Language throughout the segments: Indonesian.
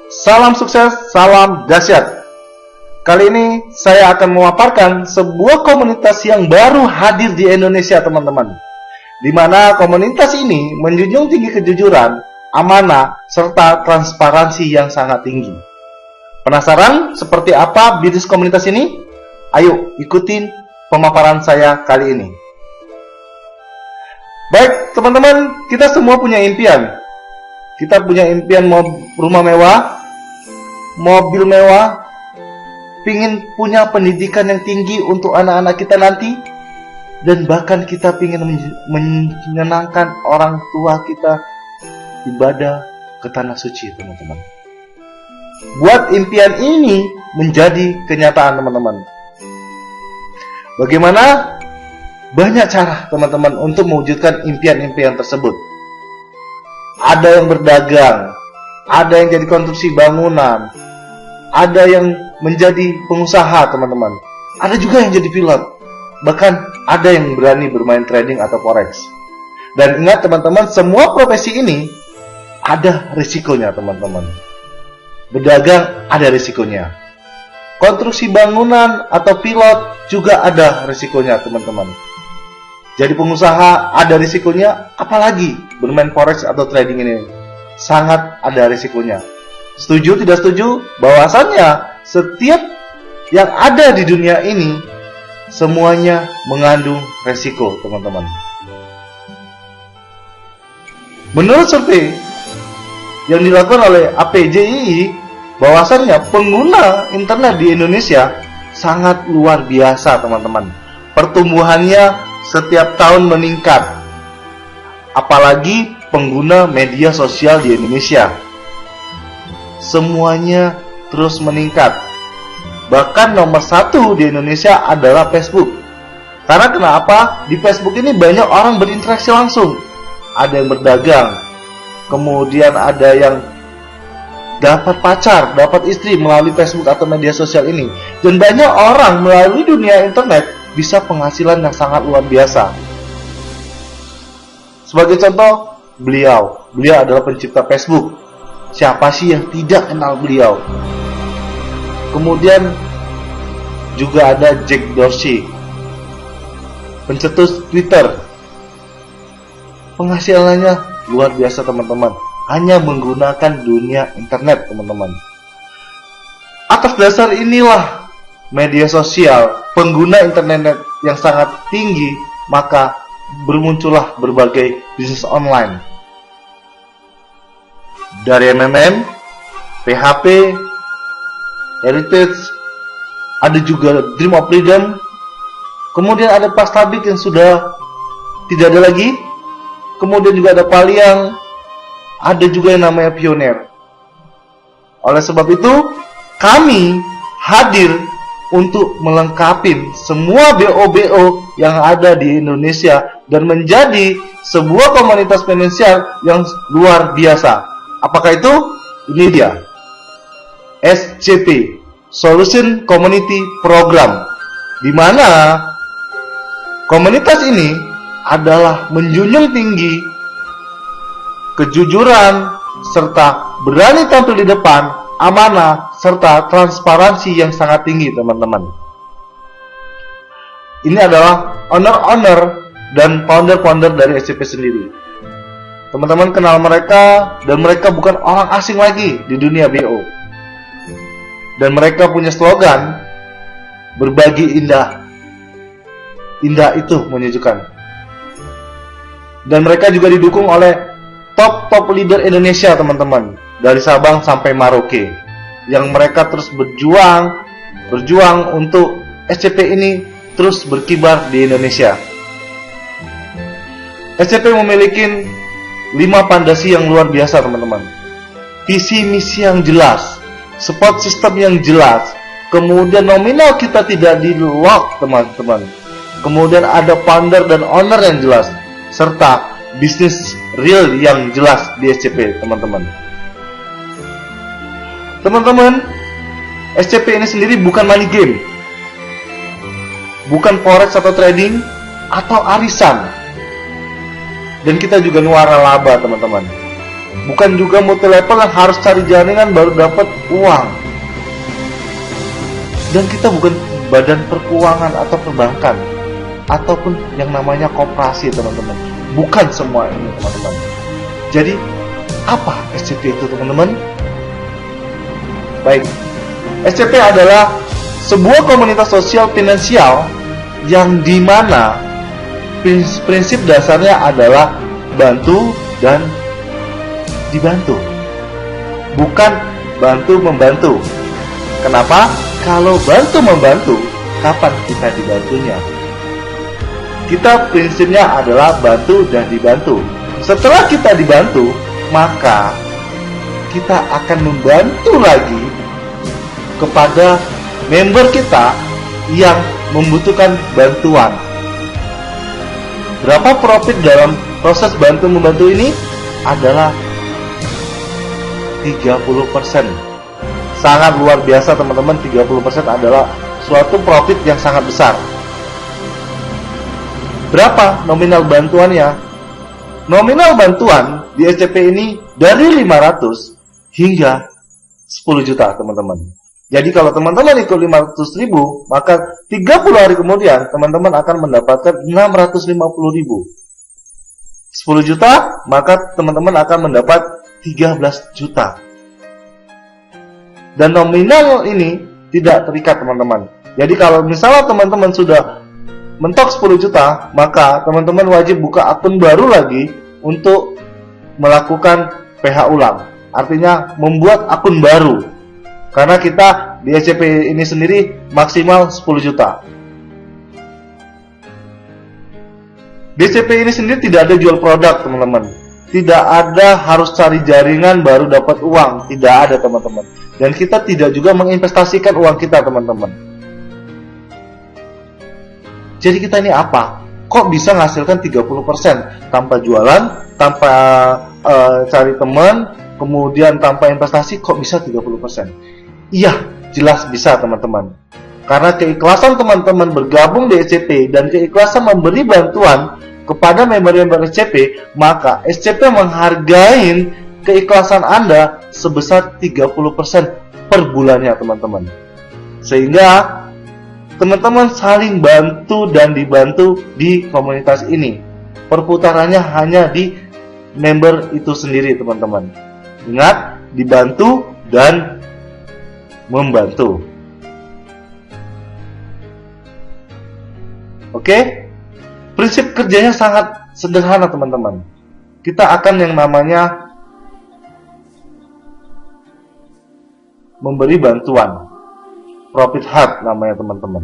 Salam sukses, salam dahsyat. Kali ini saya akan memaparkan sebuah komunitas yang baru hadir di Indonesia, teman-teman. Di mana komunitas ini menjunjung tinggi kejujuran, amanah, serta transparansi yang sangat tinggi. Penasaran seperti apa bisnis komunitas ini? Ayo ikutin pemaparan saya kali ini. Baik, teman-teman, kita semua punya impian. Kita punya impian mau rumah mewah, mobil mewah, pingin punya pendidikan yang tinggi untuk anak-anak kita nanti, dan bahkan kita pingin menyenangkan orang tua kita ibadah ke tanah suci, teman-teman. Buat impian ini menjadi kenyataan, teman-teman. Bagaimana? Banyak cara, teman-teman, untuk mewujudkan impian-impian tersebut. Ada yang berdagang, ada yang jadi konstruksi bangunan, ada yang menjadi pengusaha, teman-teman. Ada juga yang jadi pilot. Bahkan ada yang berani bermain trading atau forex. Dan ingat, teman-teman, semua profesi ini ada risikonya, teman-teman. Berdagang ada risikonya. Konstruksi bangunan atau pilot juga ada risikonya, teman-teman. Jadi pengusaha ada risikonya, apalagi bermain forex atau trading ini sangat ada risikonya. Setuju tidak setuju? Bahwasannya setiap yang ada di dunia ini semuanya mengandung risiko, teman-teman. Menurut survei yang dilakukan oleh APJII, bahwasannya pengguna internet di Indonesia sangat luar biasa, teman-teman. Pertumbuhannya setiap tahun meningkat. Apalagi pengguna media sosial di Indonesia. Semuanya terus meningkat. Bahkan nomor 1 di Indonesia adalah Facebook. Karena kenapa? Di Facebook ini banyak orang berinteraksi langsung. Ada yang berdagang, kemudian ada yang dapat pacar, dapat istri melalui Facebook atau media sosial ini. Dan banyak orang melalui dunia internet bisa penghasilan yang sangat luar biasa. Sebagai contoh, beliau adalah pencipta Facebook. Siapa sih yang tidak kenal beliau? Kemudian juga ada Jack Dorsey, pencetus Twitter. Penghasilannya luar biasa, teman-teman. Hanya menggunakan dunia internet, teman-teman. Atas dasar inilah media sosial, pengguna internet yang sangat tinggi, maka bermuncullah berbagai bisnis online. Dari MMM, PHP, Heritage, ada juga Dream of Freedom, kemudian ada Pastabik yang sudah tidak ada lagi, kemudian juga ada Paliang, ada juga yang namanya Pioneer. Oleh sebab itu, kami hadir untuk melengkapi semua BO-BO yang ada di Indonesia dan menjadi sebuah komunitas finansial yang luar biasa. Apakah itu? Ini dia, SCP, Solution Community Program, di mana komunitas ini adalah menjunjung tinggi kejujuran serta berani tampil di depan, amanah, serta transparansi yang sangat tinggi, teman-teman. Ini adalah owner-owner dan founder-founder dari SCP sendiri. Teman-teman kenal mereka, dan mereka bukan orang asing lagi di dunia BO. Dan mereka punya slogan, berbagi indah. Indah itu menyejukkan. Dan mereka juga didukung oleh top leader Indonesia, teman-teman. Dari Sabang sampai Merauke, yang mereka terus berjuang untuk SCP ini terus berkibar di Indonesia. SCP memiliki 5 pondasi yang luar biasa, teman-teman. Visi misi yang jelas, support system yang jelas, kemudian nominal kita tidak di lock, teman-teman. Kemudian ada founder dan owner yang jelas, serta bisnis real yang jelas di SCP, teman-teman. Teman-teman, SCP ini sendiri bukan money game, bukan forex atau trading atau arisan. Dan kita juga nuara laba, teman-teman. Bukan juga multi level yang harus cari jaringan baru dapat uang. Dan kita bukan badan perkeuangan atau perbankan ataupun yang namanya koperasi, teman-teman. Bukan semua ini, teman-teman. Jadi apa SCP itu, teman-teman? Baik, SCP adalah sebuah komunitas sosial finansial yang dimana prinsip dasarnya adalah bantu dan dibantu, bukan bantu membantu. Kenapa? Kalau bantu membantu, kapan kita dibantunya? Kita prinsipnya adalah bantu dan dibantu. Setelah kita dibantu, maka kita akan membantu lagi kepada member kita yang membutuhkan bantuan. Berapa profit dalam proses bantu-membantu ini? Adalah 30%. Sangat luar biasa, teman-teman. 30% adalah suatu profit yang sangat besar. Berapa nominal bantuannya? Nominal bantuan di SCP ini dari 500 hingga 10 juta, teman-teman. Jadi kalau teman-teman ikut 500.000, maka 30 hari kemudian teman-teman akan mendapatkan 650.000. 10 juta, maka teman-teman akan mendapat 13 juta. Dan nominal ini tidak terikat, teman-teman. Jadi kalau misalnya teman-teman sudah mentok 10 juta, maka teman-teman wajib buka akun baru lagi untuk melakukan PH ulang. Artinya membuat akun baru. Karena kita di SCP ini sendiri maksimal 10 juta. Di SCP ini sendiri tidak ada jual produk, teman-teman. Tidak ada harus cari jaringan baru dapat uang. Tidak ada, teman-teman. Dan kita tidak juga menginvestasikan uang kita, teman-teman. Jadi kita ini apa? Kok bisa menghasilkan 30% tanpa jualan, tanpa cari teman, kemudian tanpa investasi, kok bisa 30%? Iya, jelas bisa, teman-teman. Karena keikhlasan teman-teman bergabung di SCP dan keikhlasan memberi bantuan kepada member-member SCP, maka SCP menghargai keikhlasan Anda sebesar 30% per bulannya, teman-teman. Sehingga teman-teman saling bantu dan dibantu di komunitas ini. Perputarannya hanya di member itu sendiri, teman-teman. Ingat, dibantu dan membantu. Oke? Prinsip kerjanya sangat sederhana, teman-teman. Kita akan yang namanya memberi bantuan. Profit Heart namanya, teman-teman.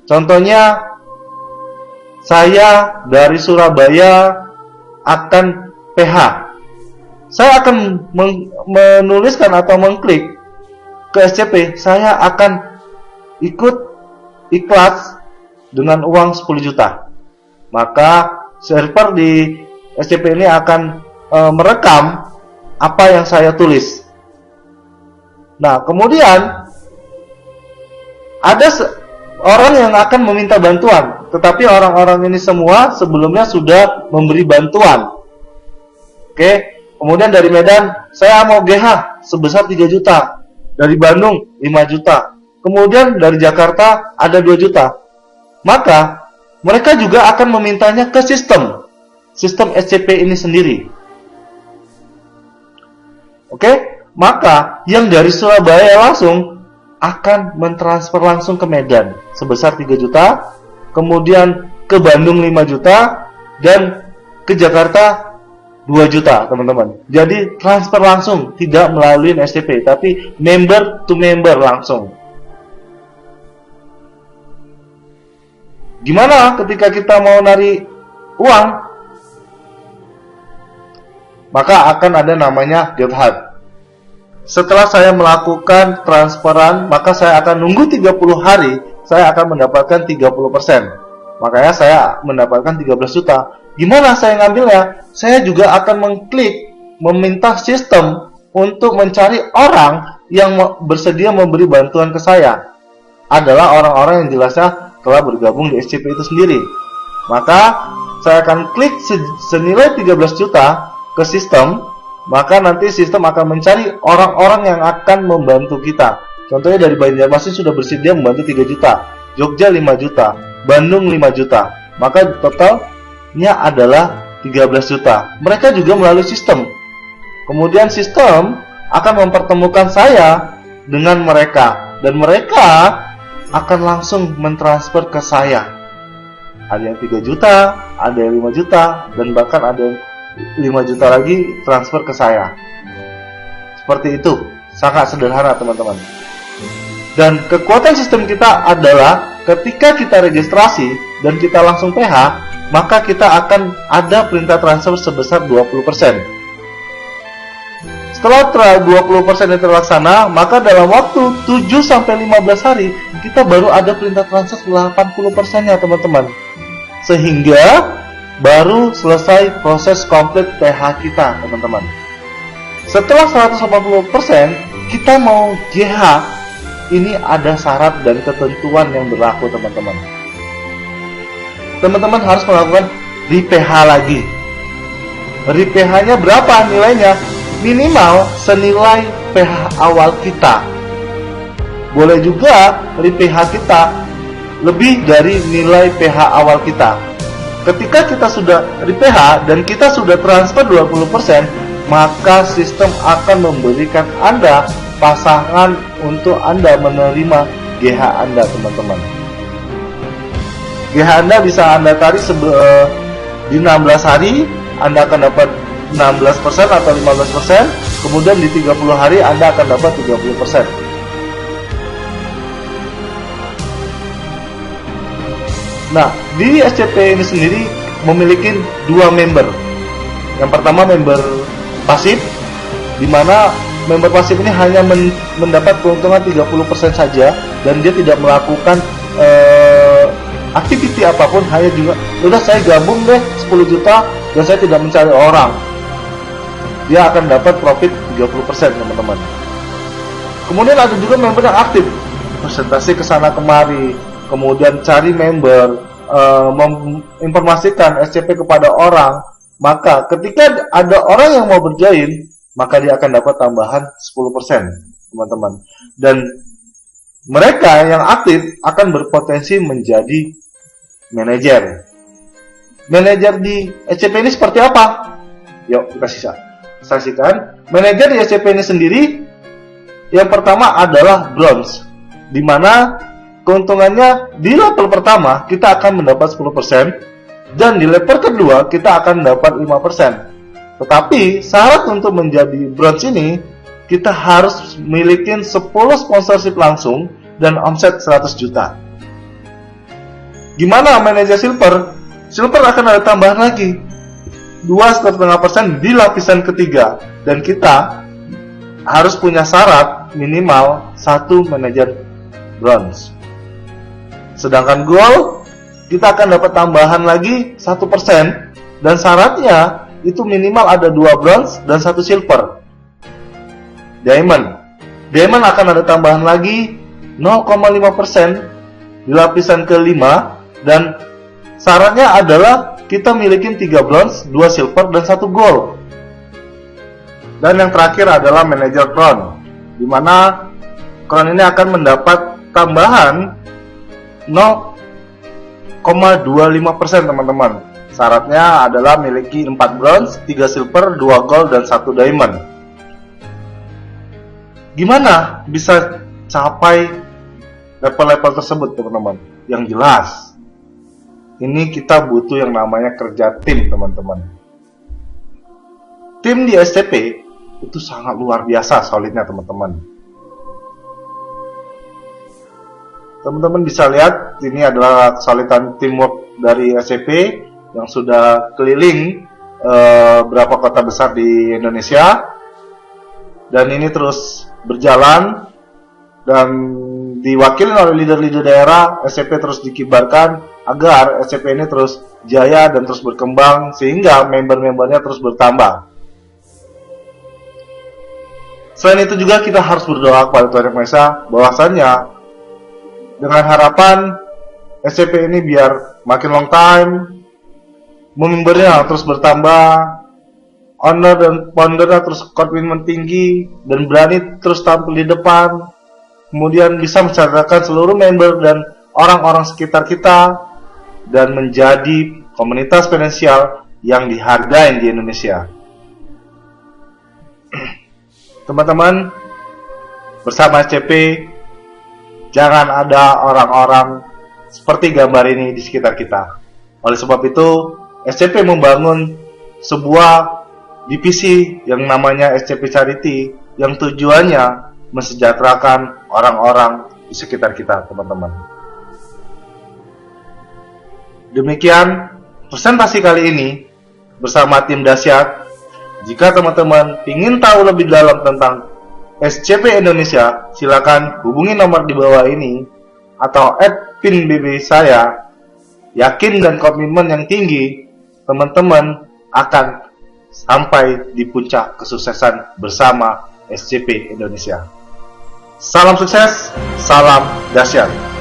Contohnya, saya dari Surabaya akan PH. Saya akan menuliskan atau mengklik ke SCP, saya akan ikut ikhlas dengan uang 10 juta. Maka server di SCP ini akan merekam apa yang saya tulis. Nah, kemudian ada orang yang akan meminta bantuan, tetapi orang-orang ini semua sebelumnya sudah memberi bantuan. Oke, kemudian dari Medan, saya mau GH sebesar 3 juta. Dari Bandung 5 juta. Kemudian dari Jakarta ada 2 juta. Maka mereka juga akan memintanya ke sistem SCP ini sendiri. Oke? Maka yang dari Surabaya langsung akan mentransfer langsung ke Medan sebesar 3 juta, kemudian ke Bandung 5 juta, dan ke Jakarta 2 juta, teman-teman. Jadi transfer langsung, tidak melalui SCP, tapi member to member langsung. Gimana ketika kita mau nari uang? Maka akan ada namanya get hard. Setelah saya melakukan transferan, maka saya akan nunggu 30 hari, saya akan mendapatkan 30%. Makanya saya mendapatkan 13 juta. Gimana saya ngambilnya? Saya juga akan mengklik, meminta sistem untuk mencari orang yang bersedia memberi bantuan ke saya. Adalah orang-orang yang jelasnya telah bergabung di SCP itu sendiri. Maka saya akan klik senilai 13 juta ke sistem, maka nanti sistem akan mencari orang-orang yang akan membantu kita. Contohnya dari Banjarmasin sudah bersedia membantu 3 juta, Jogja 5 juta, Bandung 5 juta, maka totalnya adalah 13 juta. Mereka juga melalui sistem. Kemudian sistem akan mempertemukan saya dengan mereka, dan mereka akan langsung mentransfer ke saya. Ada yang 3 juta, ada yang 5 juta, dan bahkan ada yang 5 juta lagi transfer ke saya. Seperti itu, sangat sederhana teman-teman. Dan kekuatan sistem kita adalah ketika kita registrasi dan kita langsung PH, maka kita akan ada perintah transfer sebesar 20%. Setelah 20% yang terlaksana, maka dalam waktu 7-15 hari, kita baru ada perintah transfer 80%-nya teman-teman. Sehingga baru selesai proses komplit PH kita teman-teman. Setelah 180%, kita mau GH, ini ada syarat dan ketentuan yang berlaku teman-teman. Teman-teman harus melakukan re-PH lagi. Re-PH-nya berapa nilainya? Minimal senilai PH awal kita. Boleh juga re-PH kita lebih dari nilai PH awal kita. Ketika kita sudah re-PH dan kita sudah transfer 20%, maka sistem akan memberikan Anda pasangan untuk Anda menerima GH Anda teman-teman. GH Anda bisa Anda tarik di 16 hari, Anda akan dapat 16% atau 15%, kemudian di 30 hari Anda akan dapat 30%. Nah, di SCP ini sendiri memiliki 2 member. Yang pertama member pasif, di mana member pasif ini hanya mendapat keuntungan 30% saja, dan dia tidak melakukan aktiviti apapun, hanya juga udah saya gabung deh 10 juta dan saya tidak mencari orang. Dia akan dapat profit 30% teman-teman. Kemudian ada juga member yang aktif, presentasi kesana kemari, kemudian cari member, menginformasikan SCP kepada orang. Maka ketika ada orang yang mau berjoin, maka dia akan dapat tambahan 10% teman-teman. Dan mereka yang aktif akan berpotensi menjadi manajer. Manajer di SCP ini seperti apa? Yuk kita saksikan. Manajer di SCP ini sendiri, yang pertama adalah bronze, di mana keuntungannya di level pertama kita akan mendapat 10%, dan di level kedua kita akan dapat 5%. Tetapi syarat untuk menjadi bronze ini, kita harus memiliki 10 sponsorship langsung dan omset 100 juta. Gimana manajer silver? Silver akan ada tambahan lagi 2,5% di lapisan ketiga, dan kita harus punya syarat minimal 1 manajer bronze. Sedangkan gold, kita akan dapat tambahan lagi 1%, dan syaratnya itu minimal ada 2 bronze dan 1 silver. Diamond akan ada tambahan lagi 0,5% di lapisan kelima, dan syaratnya adalah kita milikin 3 bronze, 2 silver, dan 1 gold. Dan yang terakhir adalah manager crown, di mana crown ini akan mendapat tambahan 0,25% teman-teman. Syaratnya adalah miliki 4 bronze, 3 silver, 2 gold, dan 1 diamond. Gimana bisa capai level-level tersebut teman-teman? Yang jelas, ini kita butuh yang namanya kerja tim teman-teman. Tim di SCP itu sangat luar biasa solidnya teman-teman. Teman-teman bisa lihat, ini adalah kesolidan teamwork dari SCP yang sudah keliling beberapa kota besar di Indonesia, dan ini terus berjalan dan diwakili oleh leader-leader daerah. SCP terus dikibarkan agar SCP ini terus jaya dan terus berkembang, sehingga member-membernya terus bertambah. Selain itu juga kita harus berdoa kepada Tuhan Yang Maha Esa bahwasannya dengan harapan SCP ini biar makin long time, membernya terus bertambah, owner dan foundernya terus komitmen tinggi dan berani terus tampil di depan, kemudian bisa menceritakan seluruh member dan orang-orang sekitar kita, dan menjadi komunitas finansial yang dihargai di Indonesia. Teman-teman, bersama SCP, jangan ada orang-orang seperti gambar ini di sekitar kita. Oleh sebab itu, SCP membangun sebuah divisi yang namanya SCP Charity, yang tujuannya mensejahterakan orang-orang di sekitar kita, teman-teman. Demikian presentasi kali ini bersama tim Dahsyat. Jika teman-teman ingin tahu lebih dalam tentang SCP Indonesia, silakan hubungi nomor di bawah ini atau @pin BB saya. Yakin dan komitmen yang tinggi, teman-teman akan sampai di puncak kesuksesan bersama SCP Indonesia. Salam sukses, salam Dahsyat.